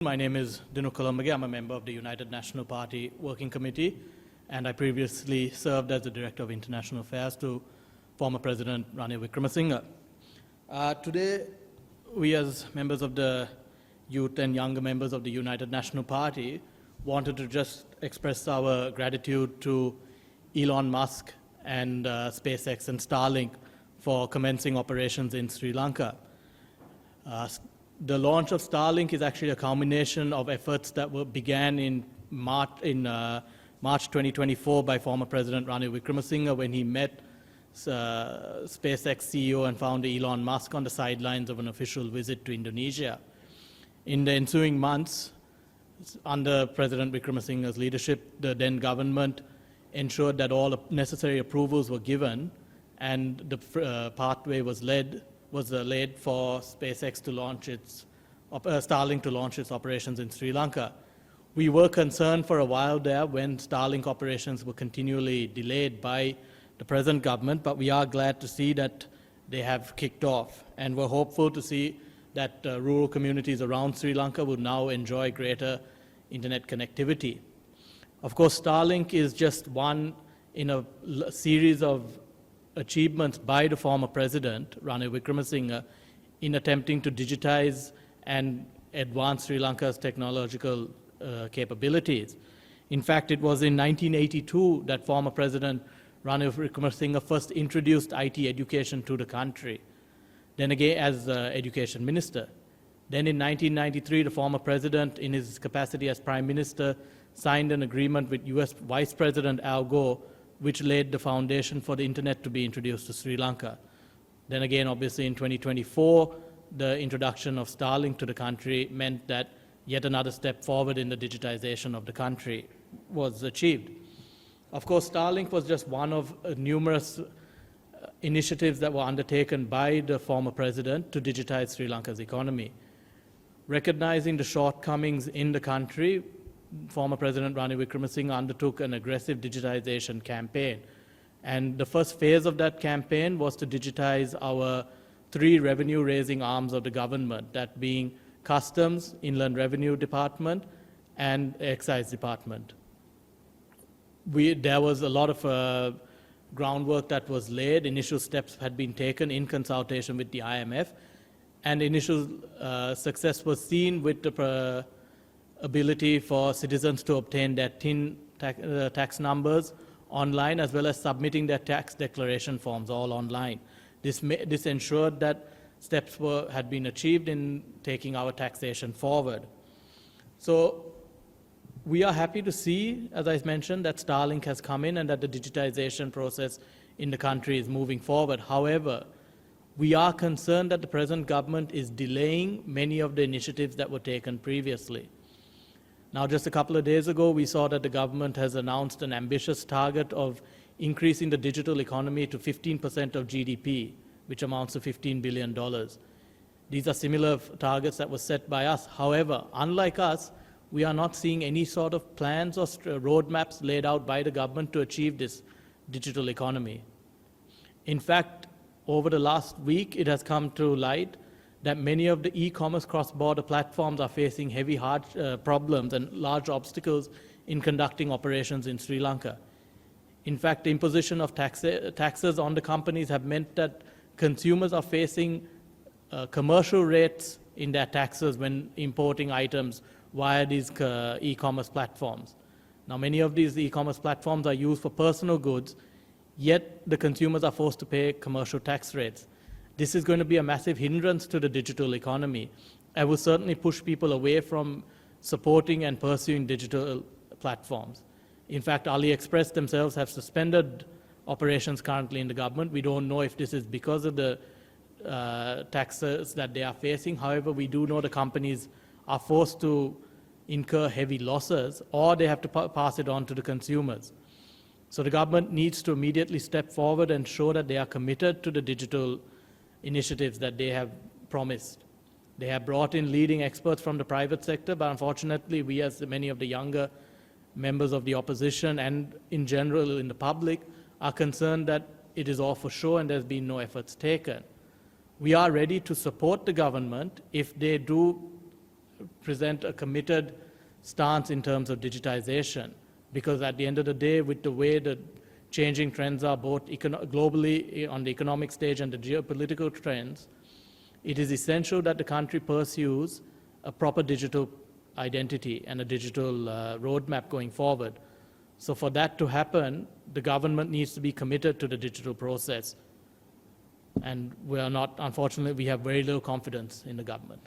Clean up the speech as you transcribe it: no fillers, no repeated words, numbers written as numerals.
My name is Dinu Kolombage. I'm a member of the United National Party Working Committee, and I previously served as the Director of International Affairs to former President Ranil Wickremesinghe. Today, we as members of the youth and younger members of the United National Party wanted to just express our gratitude to Elon Musk and SpaceX and Starlink for commencing operations in Sri Lanka. The launch of Starlink is actually a culmination of efforts that began in March 2024 by former President Ranil Wickremesinghe when he met SpaceX CEO and founder Elon Musk on the sidelines of an official visit to Indonesia. In the ensuing months, under President Wickremesinghe's leadership, the then government ensured that all necessary approvals were given and the pathway was laid for SpaceX to launch Starlink to launch its operations in Sri Lanka. We were concerned for a while there when Starlink operations were continually delayed by the present government, but we are glad to see that they have kicked off, and we're hopeful to see that rural communities around Sri Lanka will now enjoy greater internet connectivity. Of course, Starlink is just one in a series of achievements by the former president, Ranil Wickremesinghe, in attempting to digitize and advance Sri Lanka's technological capabilities. In fact, it was in 1982 that former President Ranil Wickremesinghe first introduced IT education to the country, then again as education minister. Then in 1993, the former president, in his capacity as prime minister, signed an agreement with US Vice President Al Gore, which laid the foundation for the internet to be introduced to Sri Lanka. Then again, obviously in 2024, the introduction of Starlink to the country meant that yet another step forward in the digitization of the country was achieved. Of course, Starlink was just one of numerous initiatives that were undertaken by the former president to digitize Sri Lanka's economy. Recognizing the shortcomings in the country, former President Ranil Wickremesinghe undertook an aggressive digitization campaign. And the first phase of that campaign was to digitize our three revenue-raising arms of the government, that being Customs, Inland Revenue Department, and Excise Department. There was a lot of groundwork that was laid. Initial steps had been taken in consultation with the IMF, and initial success was seen with the ability for citizens to obtain their TIN tax numbers online, as well as submitting their tax declaration forms all online. This ensured that steps had been achieved in taking our taxation forward. So we are happy to see, as I mentioned, that Starlink has come in and that the digitization process in the country is moving forward. However, we are concerned that the present government is delaying many of the initiatives that were taken previously. Now, just a couple of days ago, we saw that the government has announced an ambitious target of increasing the digital economy to 15% of GDP, which amounts to $15 billion. These are similar targets that were set by us. However, unlike us, we are not seeing any sort of plans or roadmaps laid out by the government to achieve this digital economy. In fact, over the last week, it has come to light that many of the e-commerce cross-border platforms are facing heavy hard problems and large obstacles in conducting operations in Sri Lanka. In fact, the imposition of taxes on the companies have meant that consumers are facing commercial rates in their taxes when importing items via these e-commerce platforms. Now, many of these e-commerce platforms are used for personal goods, yet the consumers are forced to pay commercial tax rates. This is going to be a massive hindrance to the digital economy. I will certainly push people away from supporting and pursuing digital platforms. In fact, AliExpress themselves have suspended operations currently in the government. We don't know if this is because of the taxes that they are facing. However, we do know the companies are forced to incur heavy losses, or they have to pass it on to the consumers. So the government needs to immediately step forward and show that they are committed to the digital initiatives that they have promised. They have brought in leading experts from the private sector, but unfortunately, we as many of the younger members of the opposition and in general in the public are concerned that it is all for show and there's been no efforts taken. We are ready to support the government if they do present a committed stance in terms of digitization, because at the end of the day, with the way the changing trends are both globally on the economic stage and the geopolitical trends, it is essential that the country pursues a proper digital identity and a digital roadmap going forward. So for that to happen, the government needs to be committed to the digital process. And we are not, unfortunately, we have very little confidence in the government.